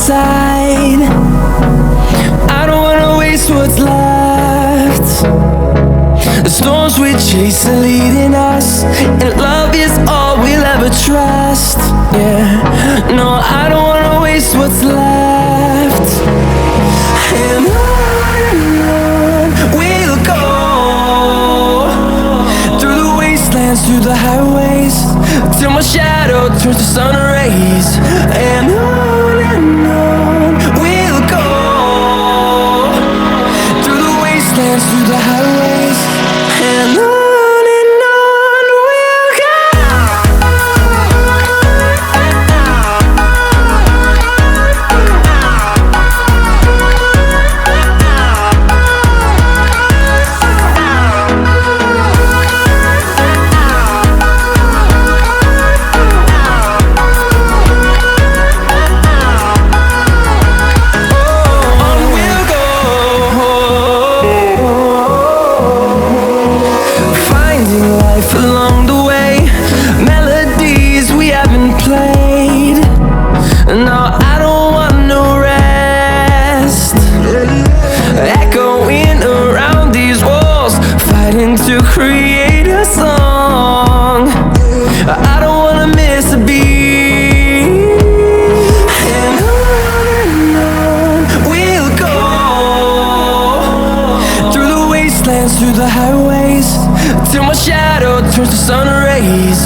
inside. I don't wanna waste what's left. The storms we chase are leading us, and love is all we'll ever trust. Yeah, no, I don't wanna waste what's left. And on we'll go, through the wastelands, through the highways, till my shadow turns to sun rays. And on we'll go, through the wastelands, through the highways, and on. Along the way, melodies we haven't played. No, I don't want no rest. Echoing around these walls, fighting to create a song. I don't wanna miss a beat. And on we'll go, through the wastelands, through the highways, till my shadow turns to sun rays.